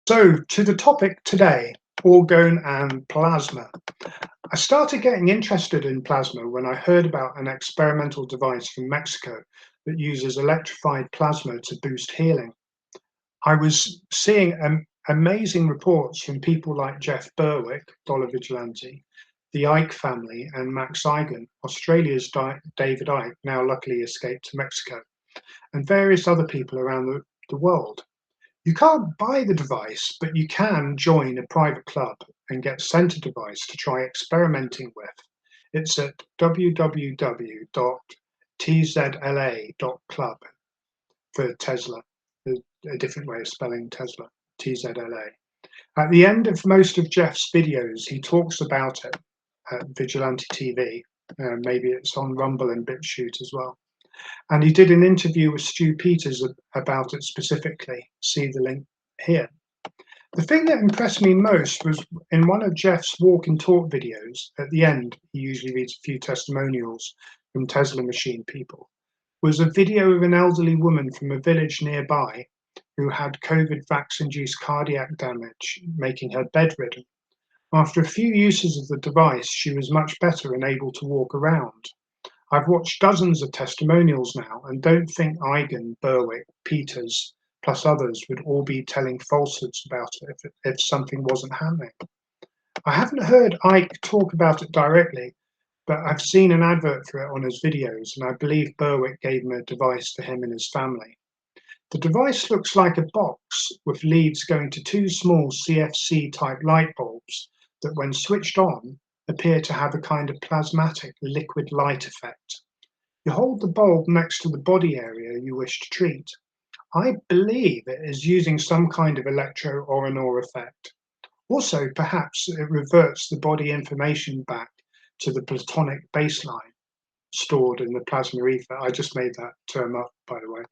So, to the topic today, orgone and plasma. I started getting interested in plasma when I heard about an experimental device from Mexico that uses electrified plasma to boost healing. I was seeing amazing reports from people like Jeff Berwick, Dollar Vigilante, the Icke family, and Max Igan, Australia's David Icke, now luckily escaped to Mexico, and various other people around the world. You can't buy the device, but you can join a private club and get sent a device to try experimenting with. It's at www.tzla.club for Tesla, a different way of spelling Tesla, TZLA. At the end of most of Jeff's videos, he talks about it at Vigilante TV. Maybe it's on Rumble and BitChute as well. And he did an interview with Stu Peters about it specifically. See the link here. The thing that impressed me most was in one of Jeff's walk and talk videos, at the end, he usually reads a few testimonials from Tesla machine people, was a video of an elderly woman from a village nearby who had COVID vax-induced cardiac damage, making her bedridden. After a few uses of the device, she was much better and able to walk around. I've watched dozens of testimonials now and don't think Eigen, Berwick, Peters, plus others would all be telling falsehoods about it if something wasn't happening. I haven't heard Ike talk about it directly, but I've seen an advert for it on his videos, and I believe Berwick gave him a device for him and his family. The device looks like a box with leads going to two small CFC-type light bulbs that, when switched on, appear to have a kind of plasmatic liquid light effect. You hold the bulb next to the body area you wish to treat. I believe it is using some kind of electro-Oronor effect. Also, perhaps it reverts the body information back to the platonic baseline stored in the plasma ether. I just made that term up, by the way.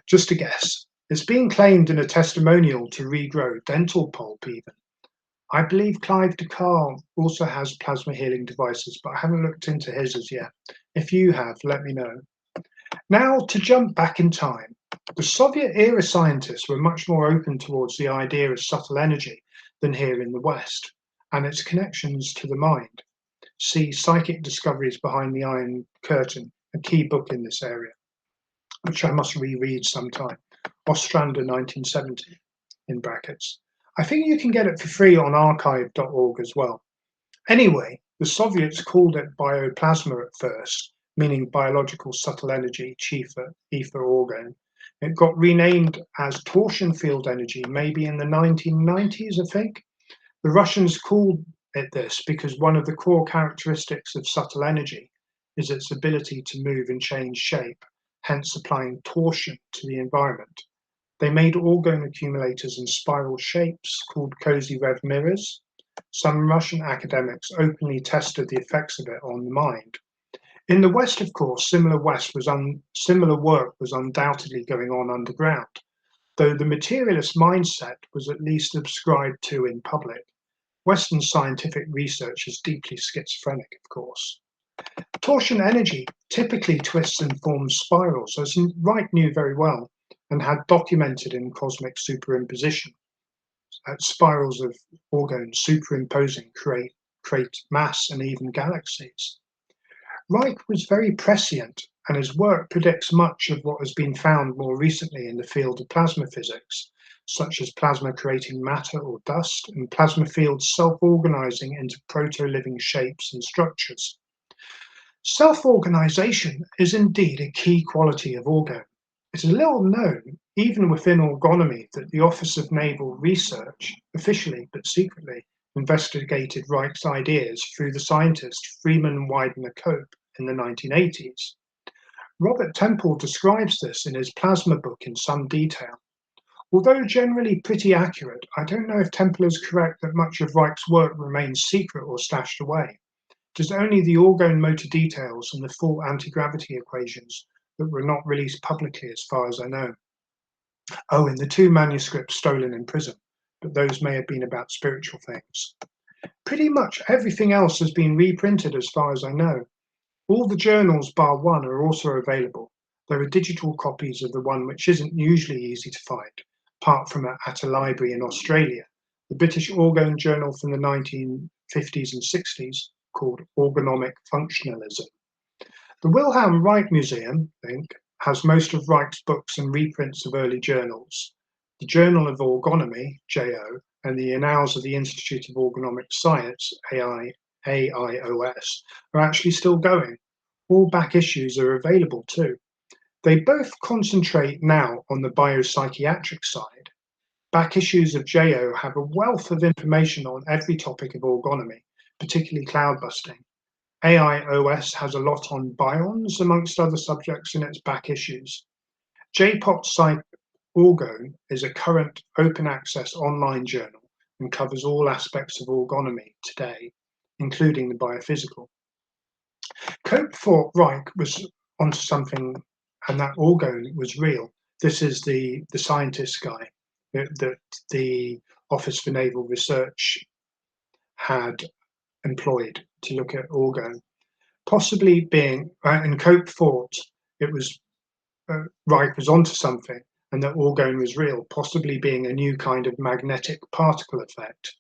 Just a guess. It's being claimed in a testimonial to regrow dental pulp even. I believe Clive DeCarle also has plasma healing devices, but I haven't looked into his as yet. If you have, let me know. Now, to jump back in time, the Soviet-era scientists were much more open towards the idea of subtle energy than here in the West, and its connections to the mind. See Psychic Discoveries Behind the Iron Curtain, a key book in this area, which I must reread sometime. Ostrander 1970, in brackets. I think you can get it for free on archive.org as well. Anyway, the Soviets called it bioplasma at first, meaning biological subtle energy, ether orgone. It got renamed as torsion field energy maybe in the 1990s, I think. The Russians called it this because one of the core characteristics of subtle energy is its ability to move and change shape, hence applying torsion to the environment. They made orgone accumulators in spiral shapes called cozy red mirrors. Some Russian academics openly tested the effects of it on the mind. In the West, of course, similar work was undoubtedly going on underground, though the materialist mindset was at least subscribed to in public. Western scientific research is deeply schizophrenic, of course. Torsion energy typically twists and forms spirals, as Wright knew very well and had documented in cosmic superimposition. Spirals of orgone superimposing create mass and even galaxies. Reich was very prescient, and his work predicts much of what has been found more recently in the field of plasma physics, such as plasma creating matter or dust, and plasma fields self-organizing into proto-living shapes and structures. Self-organization is indeed a key quality of orgone. It is little known, even within orgonomy, that the Office of Naval Research, officially but secretly, investigated Reich's ideas through the scientist Freeman Widener Cope in the 1980s. Robert Temple describes this in his plasma book in some detail. Although generally pretty accurate, I don't know if Temple is correct that much of Reich's work remains secret or stashed away. It is only the orgone motor details and the full anti-gravity equations that were not released publicly as far as I know. Oh, and the two manuscripts stolen in prison, but those may have been about spiritual things. Pretty much everything else has been reprinted as far as I know. All the journals bar one are also available. There are digital copies of the one which isn't usually easy to find, apart from at a library in Australia. The British Orgone journal from the 1950s and 60s called Orgonomic Functionalism. The Wilhelm Reich Museum, I think, has most of Reich's books and reprints of early journals. The Journal of Orgonomy, JO, and the Annals of the Institute of Orgonomic Science, AIOS, are actually still going. All back issues are available too. They both concentrate now on the biopsychiatric side. Back issues of JO have a wealth of information on every topic of orgonomy, particularly cloud busting. AIOS has a lot on bions, amongst other subjects, in its back issues. JPOT's site Orgone is a current open access online journal and covers all aspects of orgonomy today, including the biophysical. Cope thought Reich was onto something and that Orgone was real. This is the scientist guy that the Office for Naval Research had employed to look at Orgone. Possibly being, and Cope thought it was Reich was onto something and that Orgone was real, possibly being a new kind of magnetic particle effect.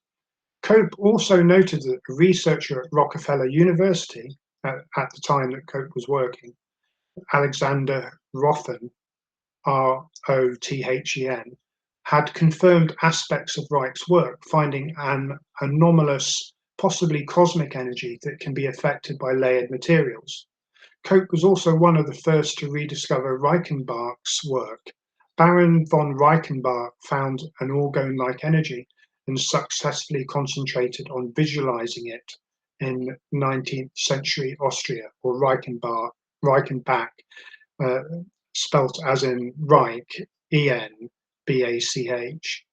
Cope also noted that a researcher at Rockefeller University, at the time that Cope was working, Alexander Rothen, Rothen, had confirmed aspects of Reich's work, finding an anomalous, possibly cosmic energy that can be affected by layered materials. Cope was also one of the first to rediscover Reichenbach's work. Baron von Reichenbach found an orgone-like energy and successfully concentrated on visualizing it in 19th century Austria, or Reichenbach, spelt as in Reich, E-N-B-A-C-H.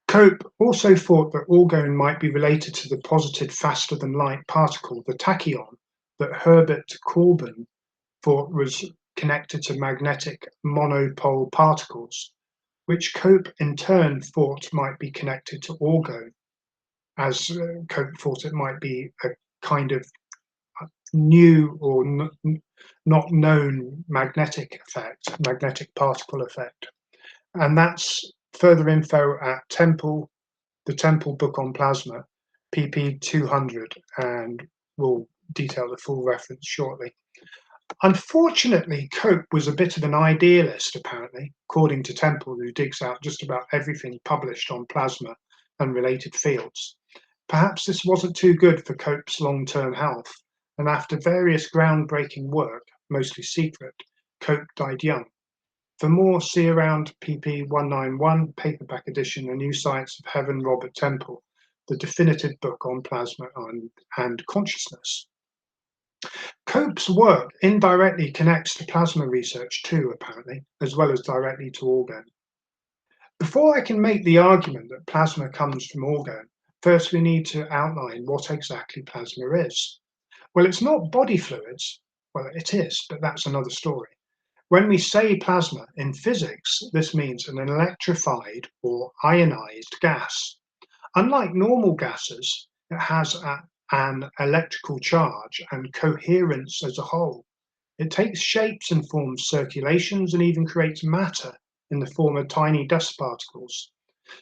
Cope also thought that orgone might be related to the posited faster-than-light particle, the tachyon, that Herbert Corbin thought was connected to magnetic monopole particles, which Cope in turn thought might be connected to orgone, as Cope thought it might be a kind of new or not known magnetic effect, magnetic particle effect. And that's further info at Temple, the Temple book on plasma, pp 200, and we'll detail the full reference shortly. Unfortunately, Cope was a bit of an idealist, apparently, according to Temple, who digs out just about everything published on plasma and related fields. Perhaps this wasn't too good for Cope's long-term health, and after various groundbreaking work, mostly secret, Cope died young. For more, see around pp 191, paperback edition, A New Science of Heaven, Robert Temple, the definitive book on plasma and consciousness. Cope's work indirectly connects to plasma research too, apparently, as well as directly to orgone. Before I can make the argument that plasma comes from orgone, first we need to outline what exactly plasma is. Well, it's not body fluids. Well, it is, but that's another story. When we say plasma in physics, this means an electrified or ionized gas. Unlike normal gases, it has an electrical charge and coherence as a whole. It takes shapes and forms circulations and even creates matter in the form of tiny dust particles.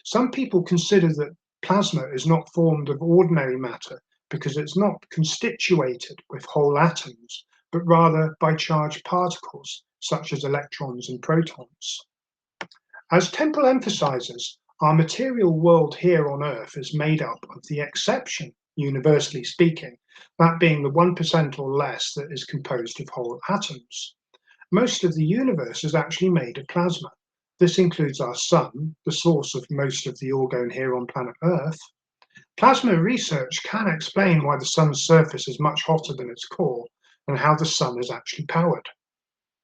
Some people consider that plasma is not formed of ordinary matter because it's not constituted with whole atoms, but rather by charged particles, such as electrons and protons. As Temple emphasizes, our material world here on Earth is made up of the exception, universally speaking, that being the 1% or less that is composed of whole atoms. Most of the universe is actually made of plasma. This includes our sun, the source of most of the orgone here on planet Earth. Plasma research can explain why the sun's surface is much hotter than its core and how the sun is actually powered.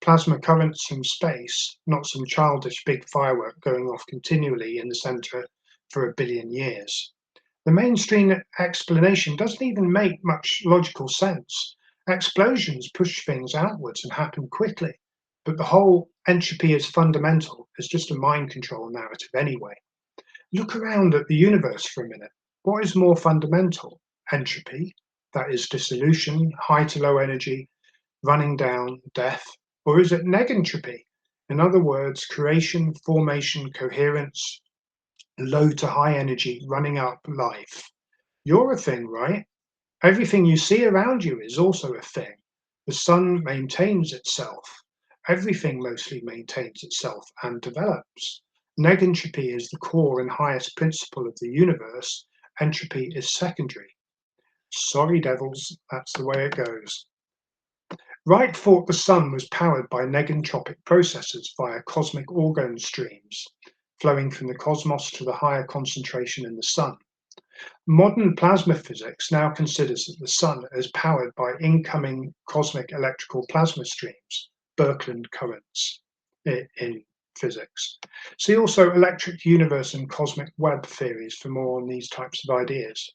Plasma currents from space, not some childish big firework going off continually in the center for 1 billion years. The mainstream explanation doesn't even make much logical sense. Explosions push things outwards and happen quickly, but the whole entropy is fundamental is just a mind control narrative anyway. Look around at the universe for a minute. What is more fundamental? Entropy, that is dissolution, high to low energy, running down, death, or is it negentropy, In other words, creation, formation, coherence, low to high energy, running up life. You're a thing, right? Everything you see around you is also a thing. The sun maintains itself. Everything mostly maintains itself and develops. Negentropy is the core and highest principle of the universe. Entropy is secondary. Sorry, devils, that's the way it goes. Wright thought the sun was powered by negentropic processes via cosmic orgone streams, flowing from the cosmos to the higher concentration in the sun. Modern plasma physics now considers that the sun is powered by incoming cosmic electrical plasma streams, Birkeland currents in physics. See also electric universe and cosmic web theories for more on these types of ideas.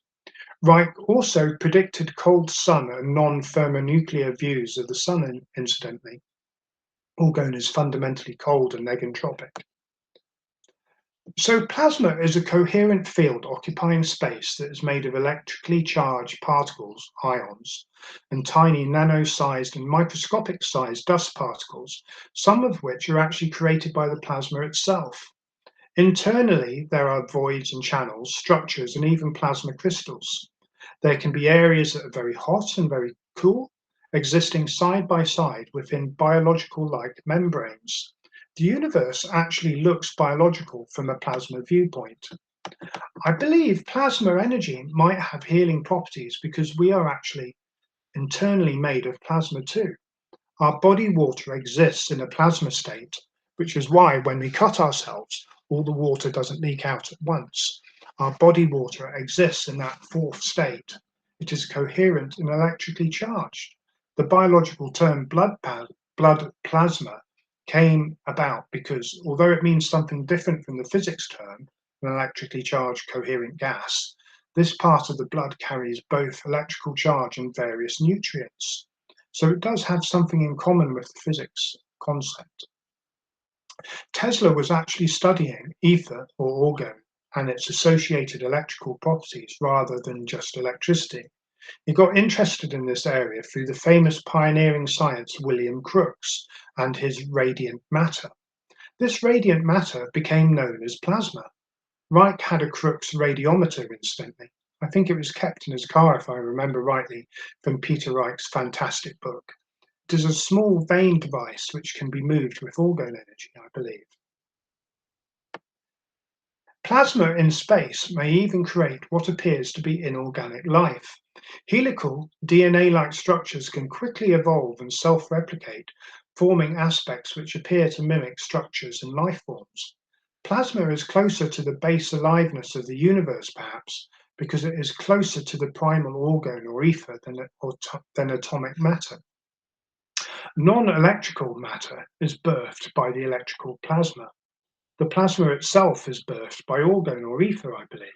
Reich also predicted cold sun and non-thermonuclear views of the sun, incidentally. Orgone is fundamentally cold and negentropic. So plasma is a coherent field occupying space that is made of electrically charged particles, ions, and tiny nano-sized and microscopic-sized dust particles, some of which are actually created by the plasma itself. Internally, there are voids and channels, structures, and even plasma crystals. There can be areas that are very hot and very cool, existing side by side within biological-like membranes. The universe actually looks biological from a plasma viewpoint. I believe plasma energy might have healing properties because we are actually internally made of plasma too. Our body water exists in a plasma state, which is why when we cut ourselves, all the water doesn't leak out at once. Our body water exists in that fourth state. It is coherent and electrically charged. The biological term blood plasma came about because, although it means something different from the physics term, an electrically charged coherent gas, this part of the blood carries both electrical charge and various nutrients. So it does have something in common with the physics concept. Tesla was actually studying ether or orgone and its associated electrical properties rather than just electricity. He got interested in this area through the famous pioneering science William Crookes and his radiant matter. This radiant matter became known as plasma. Reich had a Crookes radiometer, incidentally. I think it was kept in his car, if I remember rightly, from Peter Reich's fantastic book. It is a small vane device which can be moved with orgone energy, I believe. Plasma in space may even create what appears to be inorganic life. Helical, DNA-like structures can quickly evolve and self-replicate, forming aspects which appear to mimic structures in life forms. Plasma is closer to the base aliveness of the universe, perhaps, because it is closer to the primal orgone or ether than atomic matter. Non-electrical matter is birthed by the electrical plasma. The plasma itself is birthed by orgone or ether, I believe.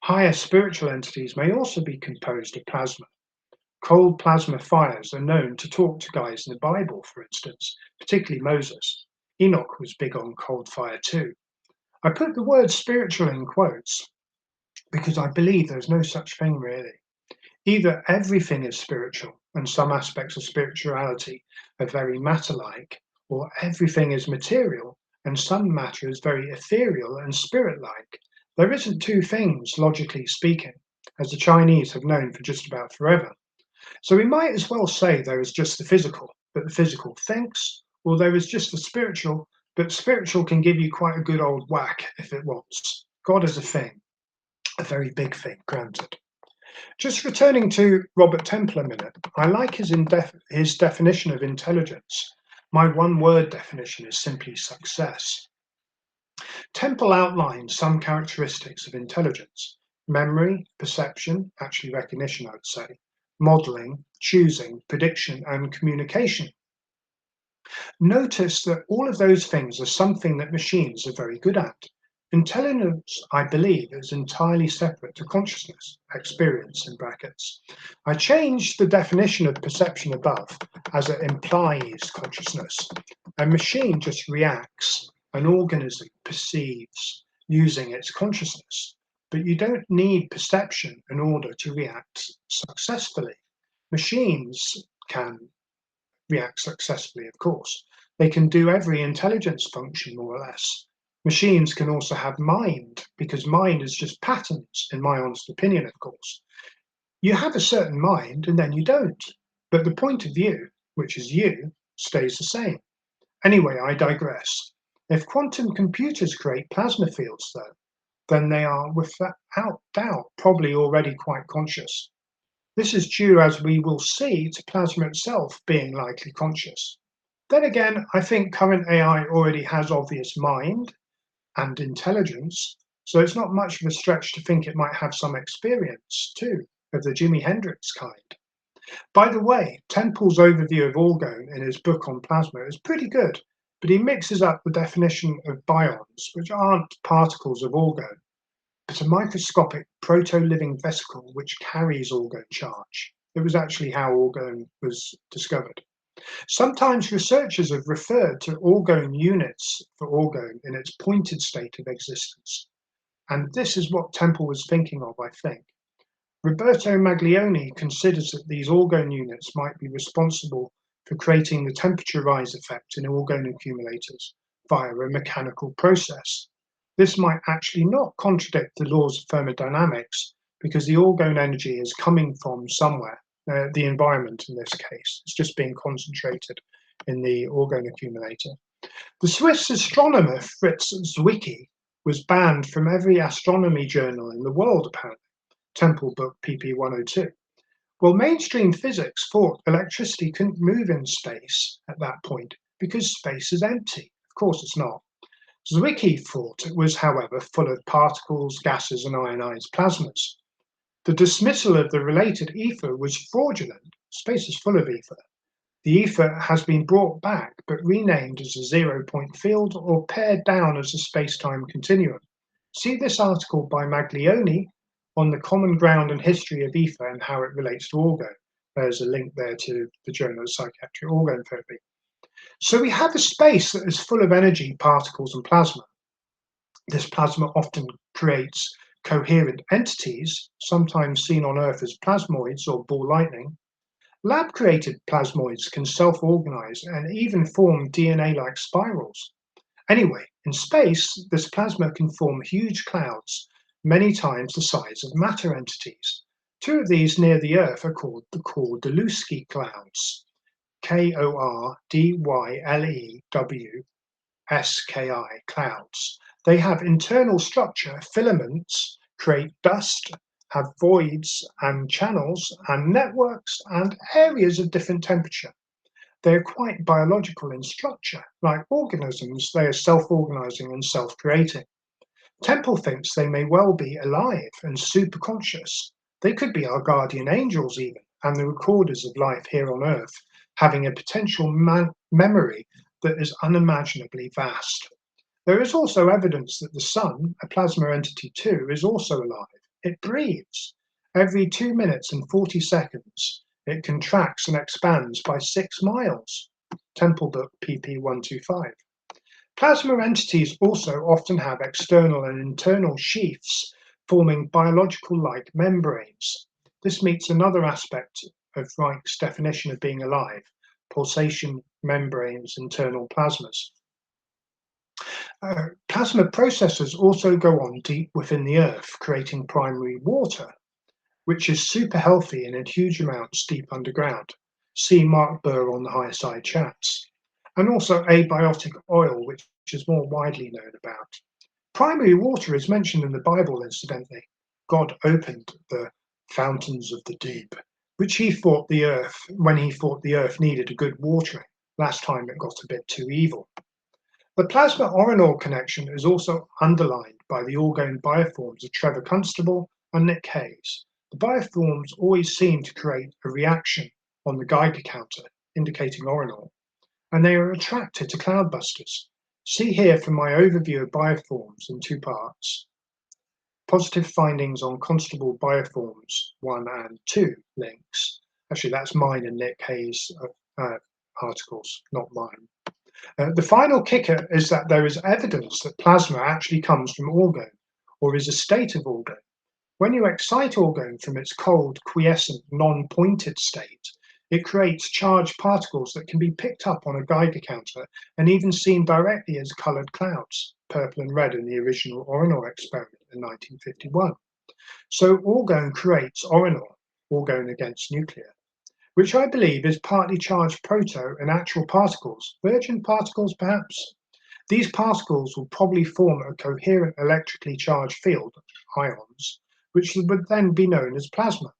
Higher spiritual entities may also be composed of plasma. Cold plasma fires are known to talk to guys in the Bible, for instance, particularly Moses. Enoch was big on cold fire too. I put the word spiritual in quotes because I believe there's no such thing really. Either everything is spiritual and some aspects of spirituality are very matter-like, or everything is material and some matter is very ethereal and spirit-like. There isn't two things, logically speaking, as the Chinese have known for just about forever. So we might as well say there is just the physical, but the physical thinks, or there is just the spiritual, but spiritual can give you quite a good old whack if it wants. God is a thing, a very big thing, granted. Just returning to Robert Temple a minute, I like his definition of intelligence. My one-word definition is simply success. Temple outlines some characteristics of intelligence: memory, perception, actually recognition, I would say, modeling, choosing, prediction, and communication. Notice that all of those things are something that machines are very good at. Intelligence, I believe, is entirely separate to consciousness, experience in brackets. I changed the definition of perception above as it implies consciousness. A machine just reacts, an organism perceives using its consciousness. But you don't need perception in order to react successfully. Machines can react successfully, of course, They can do every intelligence function, more or less. Machines can also have mind, because mind is just patterns, in my honest opinion, of course. You have a certain mind and then you don't. But the point of view, which is you, stays the same. Anyway, I digress. If quantum computers create plasma fields, though, then they are without doubt probably already quite conscious. This is due, as we will see, to plasma itself being likely conscious. Then again, I think current AI already has obvious mind and intelligence, so it's not much of a stretch to think it might have some experience too, of the Jimi Hendrix kind. By the way, Temple's overview of orgone in his book on plasma is pretty good, but he mixes up the definition of bions, which aren't particles of orgone, but a microscopic proto-living vesicle which carries orgone charge. It was actually how orgone was discovered. Sometimes researchers have referred to orgone units for orgone in its pointed state of existence, and this is what Temple was thinking of, I think. Roberto Maglione considers that these orgone units might be responsible for creating the temperature rise effect in orgone accumulators via a mechanical process. This might actually not contradict the laws of thermodynamics because the orgone energy is coming from somewhere, the environment in this case. It's just being concentrated in the orgone accumulator. The Swiss astronomer Fritz Zwicky was banned from every astronomy journal in the world, apparently. Temple book PP 102. Well, mainstream physics thought electricity couldn't move in space at that point because space is empty. Of course it's not. Zwicky thought it was, however, full of particles, gases, and ionized plasmas. The dismissal of the related ether was fraudulent. Space is full of ether. The ether has been brought back but renamed as a zero-point field or pared down as a space-time continuum. See this article by Maglione on the common ground and history of ether and how it relates to orgone. There's a link there to the Journal of Psychiatric Orgone Therapy. So we have a space that is full of energy, particles, and plasma. This plasma often creates coherent entities, sometimes seen on Earth as plasmoids or ball lightning. Lab-created plasmoids can self-organize and even form DNA-like spirals. Anyway, in space, this plasma can form huge clouds, many times the size of matter entities. Two of these near the Earth are called the Kordylewski clouds, Kordylewski clouds. They have internal structure, filaments, create dust, have voids and channels and networks and areas of different temperature. They are quite biological in structure. Like organisms, they are self-organizing and self-creating. Temple thinks they may well be alive and superconscious. They could be our guardian angels even, and the recorders of life here on Earth, having a potential memory that is unimaginably vast. There is also evidence that the sun, a plasma entity too, is also alive. It breathes. Every 2 minutes and 40 seconds, it contracts and expands by 6 miles. Temple book PP 125. Plasma entities also often have external and internal sheaths forming biological-like membranes. This meets another aspect of Reich's definition of being alive, pulsation membranes, internal plasmas. Plasma processes also go on deep within the Earth, creating primary water, which is super healthy and in huge amounts deep underground. See Mark Burr on the Higher Side chats. And also abiotic oil, which is more widely known about. Primary water is mentioned in the Bible, incidentally. God opened the fountains of the deep, which he thought the earth, when he thought the earth needed a good watering. Last time it got a bit too evil. The plasma-orinol connection is also underlined by the orgone bioforms of Trevor Constable and Nick Hayes. The bioforms always seem to create a reaction on the Geiger counter, indicating orinol, and they are attracted to cloudbusters. See here from my overview of bioforms in 2 parts. Positive findings on Constable bioforms 1 and 2 links. Actually, that's mine and Nick Hayes' articles, not mine. The final kicker is that there is evidence that plasma actually comes from orgone, or is a state of orgone. When you excite orgone from its cold, quiescent, non-pointed state, It creates charged particles that can be picked up on a Geiger counter and even seen directly as coloured clouds, purple and red in the original Orgone experiment in 1951. So Orgone creates Orgone against nuclear, which I believe is partly charged proto and actual particles, virgin particles perhaps. These particles will probably form a coherent electrically charged field, ions, which would then be known as plasma.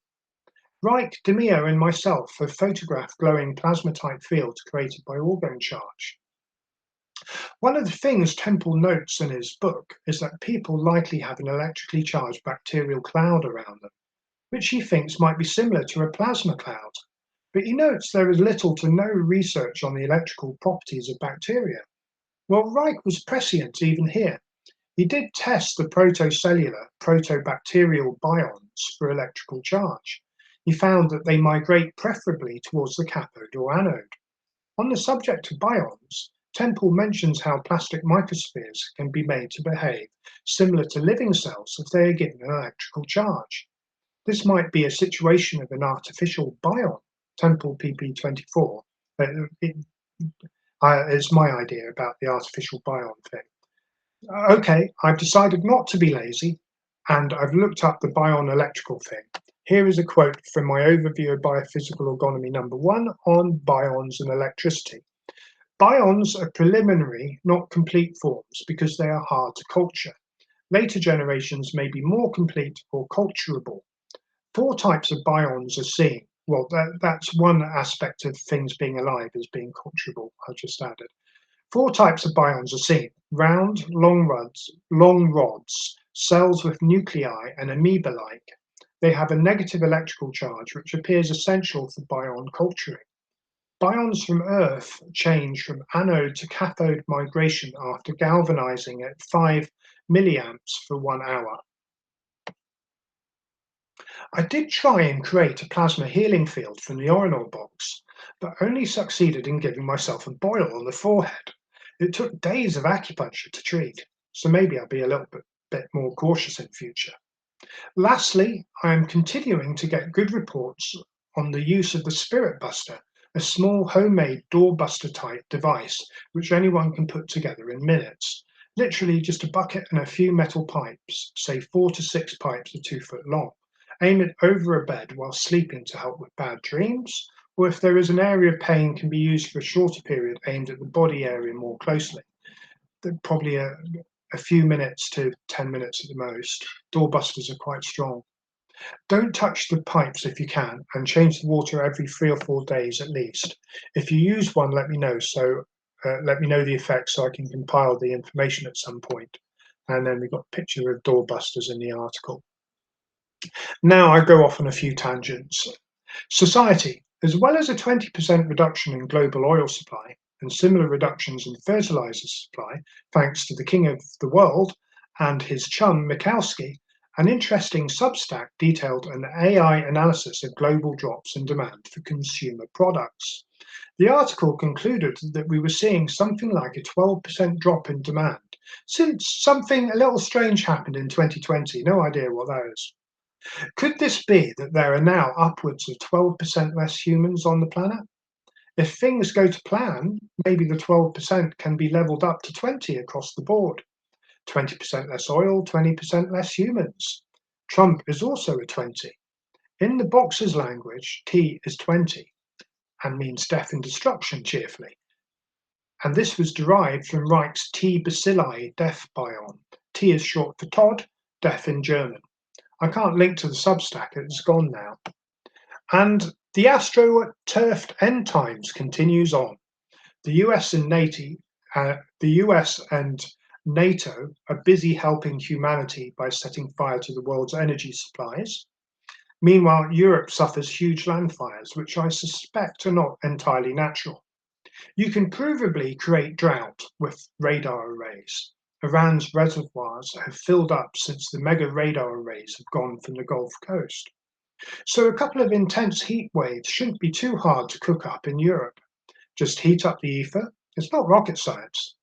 Reich, DeMeo and myself have photographed glowing plasma-type fields created by Orgone charge. One of the things Temple notes in his book is that people likely have an electrically charged bacterial cloud around them, which he thinks might be similar to a plasma cloud. But he notes there is little to no research on the electrical properties of bacteria. Well, Reich was prescient even here. He did test the protocellular, protobacterial bions for electrical charge. He found that they migrate preferably towards the cathode or anode. On the subject of bions, Temple mentions how plastic microspheres can be made to behave similar to living cells if they are given an electrical charge. This might be a situation of an artificial bion, Temple PP24. It's my idea about the artificial bion thing. Okay, I've decided not to be lazy, and I've looked up the bion electrical thing. Here is a quote from my overview of biophysical orgonomy number 1 on bions and electricity. Bions are preliminary, not complete forms because they are hard to culture. Later generations may be more complete or culturable. 4 types of bions are seen. Well, that's one aspect of things being alive as being culturable, I just added. 4 types of bions are seen: round, long rods, cells with nuclei and amoeba-like. They have a negative electrical charge which appears essential for bion culturing. Bions from Earth change from anode to cathode migration after galvanizing at 5 milliamps for 1 hour. I did try and create a plasma healing field from the Orgone box, but only succeeded in giving myself a boil on the forehead. It took days of acupuncture to treat, so maybe I'll be a little bit more cautious in future. Lastly, I am continuing to get good reports on the use of the Spirit Buster, a small homemade doorbuster type device which anyone can put together in minutes. Literally just a bucket and a few metal pipes, say 4 to 6 pipes are 2 foot long. Aim it over a bed while sleeping to help with bad dreams, or if there is an area of pain, can be used for a shorter period aimed at the body area more closely. Probably a few minutes to 10 minutes at the most. Doorbusters are quite strong. Don't touch the pipes if you can, and change the water every 3 or 4 days at least. If you use one, let me know. Let me know the effects so I can compile the information at some point. And then we've got a picture of doorbusters in the article. Now I go off on a few tangents. Society, as well as a 20% reduction in global oil supply and similar reductions in fertilizer supply, thanks to the king of the world and his chum Mikowski, an interesting Substack detailed an AI analysis of global drops in demand for consumer products. The article concluded that we were seeing something like a 12% drop in demand, since something a little strange happened in 2020. No idea what that is. Could this be that there are now upwards of 12% less humans on the planet? If things go to plan, maybe the 12% can be leveled up to 20 across the board. 20% less oil, 20% less humans. Trump is also a 20. In the boxer's language, T is 20 and means death and destruction cheerfully. And this was derived from Reich's T bacilli death bion. T is short for Todd, death in German. I can't link to the Substack, it's gone now. And the astro-turfed end times continues on. The US and NATO are busy helping humanity by setting fire to the world's energy supplies. Meanwhile, Europe suffers huge land fires, which I suspect are not entirely natural. You can provably create drought with radar arrays. Iran's reservoirs have filled up since the mega radar arrays have gone from the Gulf Coast. So a couple of intense heat waves shouldn't be too hard to cook up in Europe. Just heat up the ether. It's not rocket science.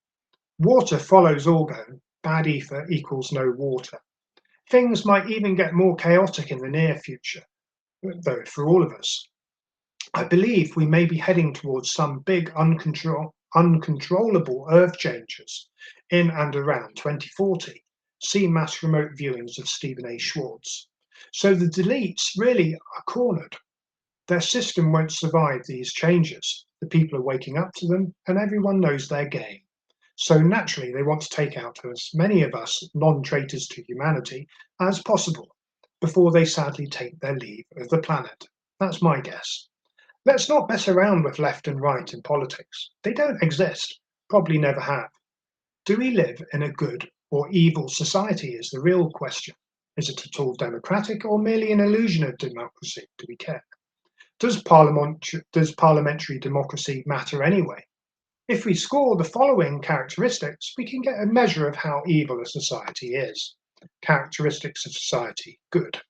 Water follows Orgone. Bad ether equals no water. Things might even get more chaotic in the near future, though, for all of us. I believe we may be heading towards some big uncontrollable Earth changes in and around 2040. See mass remote viewings of Stephen A. Schwartz. So the deletes really are cornered. Their system won't survive these changes. The people are waking up to them, and everyone knows their game. So naturally, they want to take out as many of us non-traitors to humanity as possible before they sadly take their leave of the planet. That's my guess. Let's not mess around with left and right in politics. They don't exist, probably never have. Do we live in a good or evil society is the real question. Is it at all democratic or merely an illusion of democracy? Do we care? Does parliamentary democracy matter anyway? If we score the following characteristics, we can get a measure of how evil a society is. Characteristics of society: good,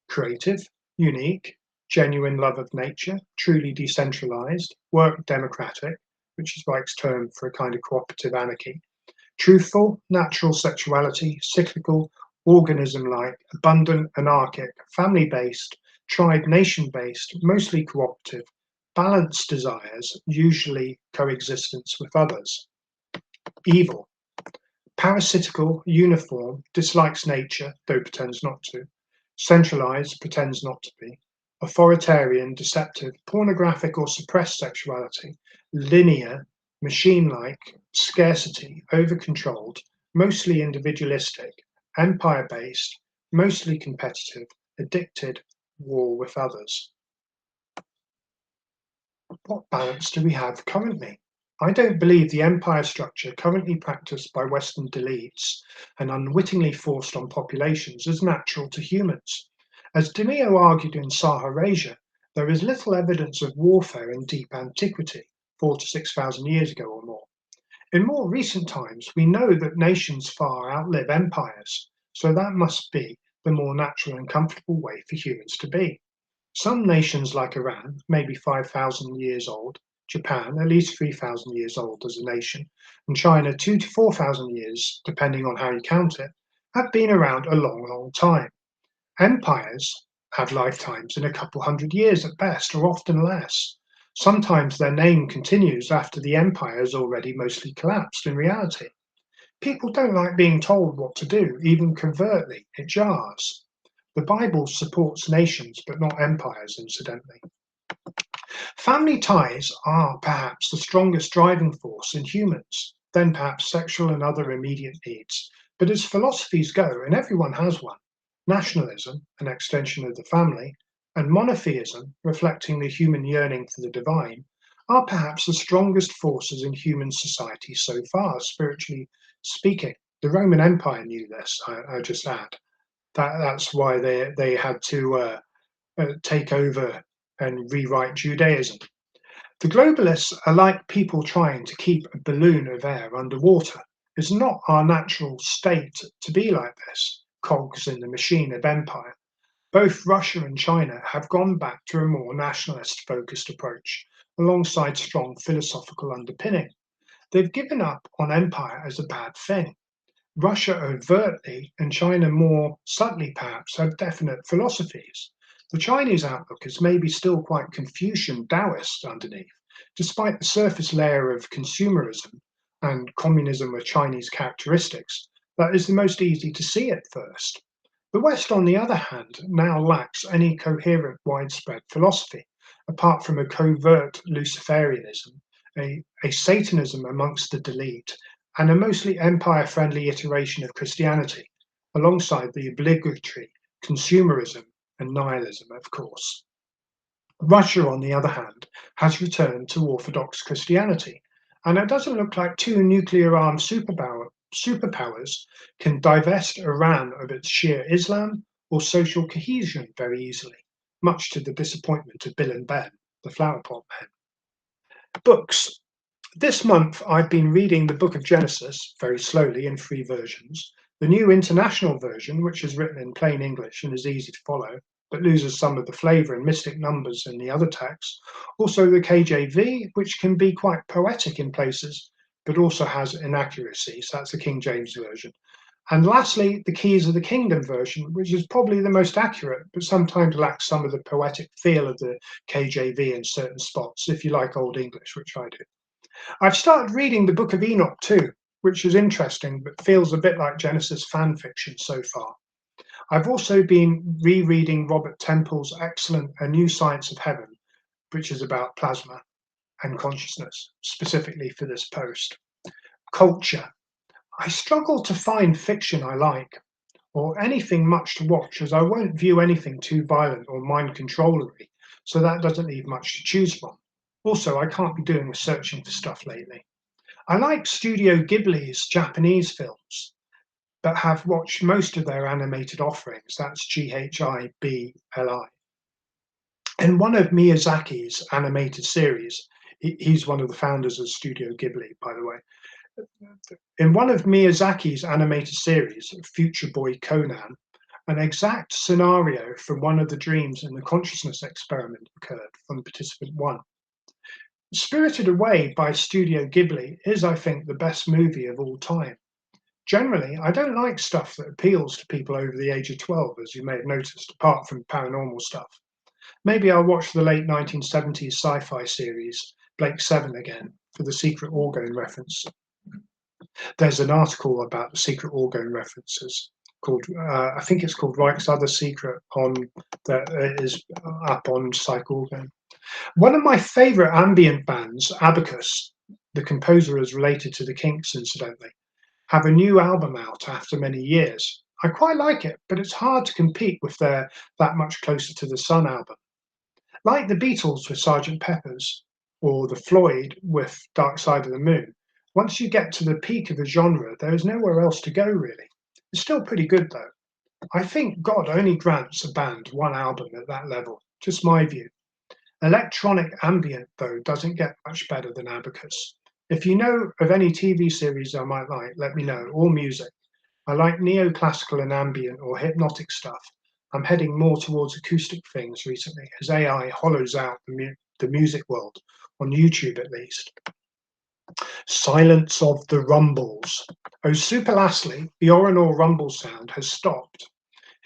creative, unique, genuine love of nature, truly decentralized, work democratic, which is Reich's term for a kind of cooperative anarchy, truthful, natural sexuality, cyclical, organism-like, abundant, anarchic, family-based, tribe nation-based, mostly cooperative, balanced desires, usually coexistence with others. Evil, parasitical, uniform, dislikes nature, though pretends not to, centralized, pretends not to be, authoritarian, deceptive, pornographic or suppressed sexuality, linear, machine-like, scarcity, over-controlled, mostly individualistic, empire-based, mostly competitive, addicted, war with others. What balance do we have currently? I don't believe the empire structure currently practiced by Western deletes and unwittingly forced on populations is natural to humans. As Demio argued in Saharasia, there is little evidence of warfare in deep antiquity, 4 to 6,000 years ago or more. In more recent times, we know that nations far outlive empires, so that must be the more natural and comfortable way for humans to be. Some nations like Iran, maybe 5,000 years old, Japan, at least 3,000 years old as a nation, and China, 2 to 4,000 years, depending on how you count it, have been around a long, long time. Empires have lifetimes in a couple hundred years at best, or often less. Sometimes their name continues after the empire has already mostly collapsed in reality. People don't like being told what to do, even covertly, it jars. The Bible supports nations, but not empires, incidentally. Family ties are perhaps the strongest driving force in humans, then perhaps sexual and other immediate needs. But as philosophies go, and everyone has one, nationalism, an extension of the family, and monotheism, reflecting the human yearning for the divine, are perhaps the strongest forces in human society so far, spiritually speaking. The Roman Empire knew this, I just add. That's why they had to take over and rewrite Judaism. The globalists are like people trying to keep a balloon of air underwater. It's not our natural state to be like this, cogs in the machine of empire. Both Russia and China have gone back to a more nationalist focused approach, alongside strong philosophical underpinning. They've given up on empire as a bad thing. Russia overtly and China more subtly perhaps have definite philosophies. The Chinese outlook is maybe still quite Confucian Taoist underneath, despite the surface layer of consumerism and communism with Chinese characteristics that is the most easy to see at first. The West, on the other hand, now lacks any coherent widespread philosophy, apart from a covert Luciferianism, a Satanism amongst the delete, and a mostly empire-friendly iteration of Christianity, alongside the obligatory consumerism and nihilism, of course. Russia, on the other hand, has returned to Orthodox Christianity, and it doesn't look like two nuclear-armed superpowers can divest Iran of its sheer Islam or social cohesion very easily, much to the disappointment of Bill and Ben, the flower pot men. Books. This month, I've been reading the Book of Genesis very slowly in 3 versions. The New International Version, which is written in plain English and is easy to follow, but loses some of the flavour and mystic numbers in the other texts. Also, the KJV, which can be quite poetic in places, but also has inaccuracies. That's the King James Version. And lastly, the Keys of the Kingdom version, which is probably the most accurate, but sometimes lacks some of the poetic feel of the KJV in certain spots, if you like Old English, which I do. I've started reading the Book of Enoch too, which is interesting, but feels a bit like Genesis fan fiction so far. I've also been rereading Robert Temple's excellent A New Science of Heaven, which is about plasma and consciousness, specifically for this post. Culture. I struggle to find fiction I like, or anything much to watch, as I won't view anything too violent or mind controllery, so that doesn't leave much to choose from. Also, I can't be doing the searching for stuff lately. I like Studio Ghibli's Japanese films, but have watched most of their animated offerings. That's GHIBLI. In one of Miyazaki's animated series, he's one of the founders of Studio Ghibli, by the way. In one of Miyazaki's animated series, Future Boy Conan, an exact scenario from one of the dreams in the consciousness experiment occurred from participant one. Spirited Away by Studio Ghibli is, I think, the best movie of all time. Generally, I don't like stuff that appeals to people over the age of 12, as you may have noticed, apart from paranormal stuff. Maybe I'll watch the late 1970s sci-fi series, Blake 7 again, for the secret orgone reference. There's an article about the secret orgone references called, I think it's called Reich's Other Secret, on that is up on Psych Orgone. One of my favourite ambient bands, Abacus, the composer is related to the Kinks, incidentally, have a new album out after many years. I quite like it, but it's hard to compete with their That Much Closer to the Sun album. Like the Beatles with Sgt. Pepper's, or the Floyd with Dark Side of the Moon, once you get to the peak of a genre, there is nowhere else to go, really. It's still pretty good, though. I think God only grants a band one album at that level, just my view. Electronic ambient, though, doesn't get much better than Abacus. If you know of any TV series I might like, let me know, or music. I like neoclassical and ambient or hypnotic stuff. I'm heading more towards acoustic things recently as AI hollows out the music world, on YouTube at least. Silence of the Rumbles. Oh, super lastly, the Orinor rumble sound has stopped.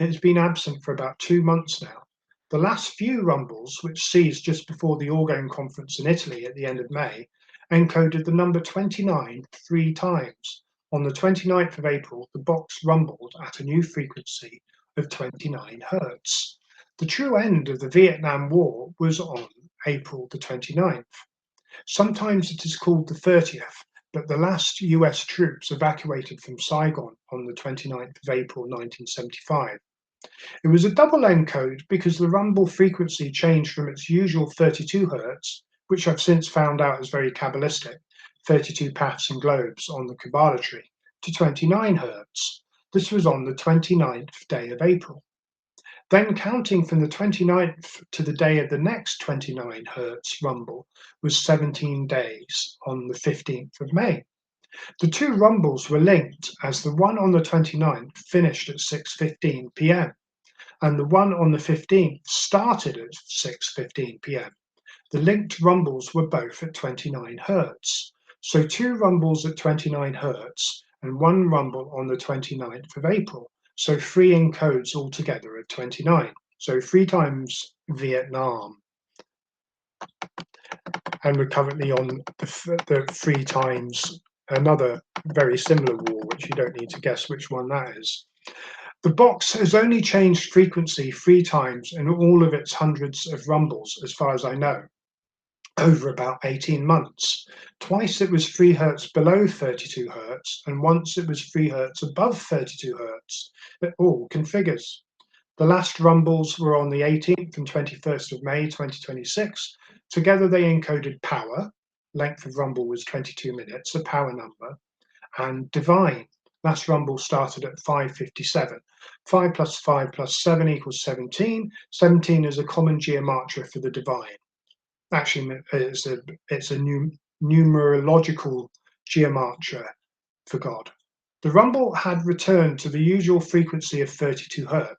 It has been absent for about 2 months now. The last few rumbles, which ceased just before the Orgone conference in Italy at the end of May, encoded the number 29 3 times. On the 29th of April, the box rumbled at a new frequency of 29 Hertz. The true end of the Vietnam War was on April the 29th. Sometimes it is called the 30th, but the last US troops evacuated from Saigon on the 29th of April 1975. It was a double encode because the rumble frequency changed from its usual 32 Hz, which I've since found out is very Kabbalistic, 32 paths and globes on the Kabbalah tree, to 29 Hz. This was on the 29th day of April. Then counting from the 29th to the day of the next 29 Hz rumble was 17 days on the 15th of May. The two rumbles were linked as the one on the 29th finished at 6:15 p.m. and the one on the 15th started at 6:15 p.m. The linked rumbles were both at 29 Hz. So two rumbles at 29 Hz and one rumble on the 29th of April. So 3 encodes altogether at 29. So 3 times Vietnam. And we're currently on the 3 times another very similar war, which you don't need to guess which one that is. The box has only changed frequency 3 times in all of its hundreds of rumbles, as far as I know, over about 18 months. Twice it was 3 Hz below 32 Hz, and once it was 3 Hz above 32 Hz. It all configures. The last rumbles were on the 18th and 21st of May 2026. Together they encoded power, length of rumble was 22 minutes, a power number, and divine. Last rumble started at 5:57. 5 plus 5 plus 7 equals 17. 17 is a common gematria for the divine. Actually, it's a numerological gematria for God. The rumble had returned to the usual frequency of 32 Hz.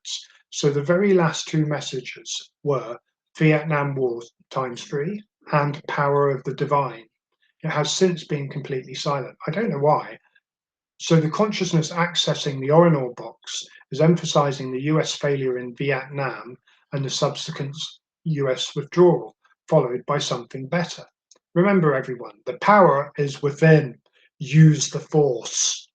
So the very last 2 messages were Vietnam War times 3 and Power of the Divine. It has since been completely silent. I don't know why. So the consciousness accessing the Orgone box is emphasizing the US failure in Vietnam and the subsequent US withdrawal, followed by something better. Remember, everyone, the power is within. Use the force.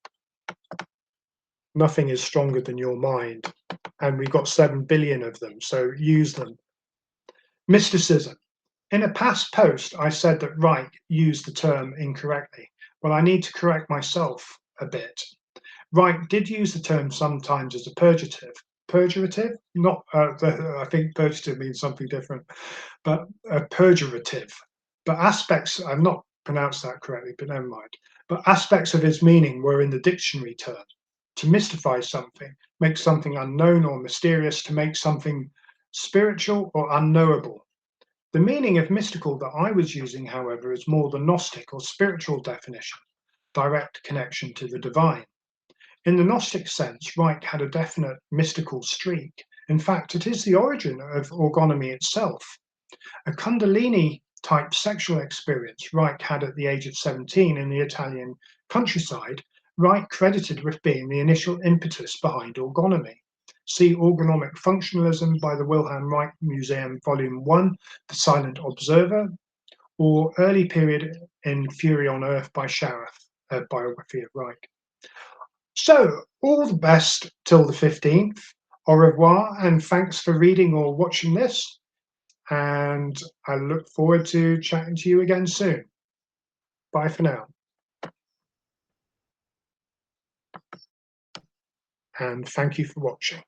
Nothing is stronger than your mind. And we've got 7 billion of them, so use them. Mysticism. In a past post, I said that Reich used the term incorrectly. Well, I need to correct myself a bit. Reich did use the term sometimes as a purgative. Purgative? Not, I think purgative means something different, but purgative. But aspects, I've not pronounced that correctly, but never mind. But aspects of his meaning were in the dictionary term. To mystify something, make something unknown or mysterious, to make something spiritual or unknowable. The meaning of mystical that I was using, however, is more the Gnostic or spiritual definition, direct connection to the divine. In the Gnostic sense, Reich had a definite mystical streak. In fact, it is the origin of orgonomy itself. A Kundalini-type sexual experience Reich had at the age of 17 in the Italian countryside, Reich credited with being the initial impetus behind orgonomy. See Orgonomic Functionalism by the Wilhelm Reich Museum, Volume 1, The Silent Observer, or Early Period in Fury on Earth by Sharaf, a biography of Reich. So, all the best till the 15th. Au revoir, and thanks for reading or watching this. And I look forward to chatting to you again soon. Bye for now. And thank you for watching.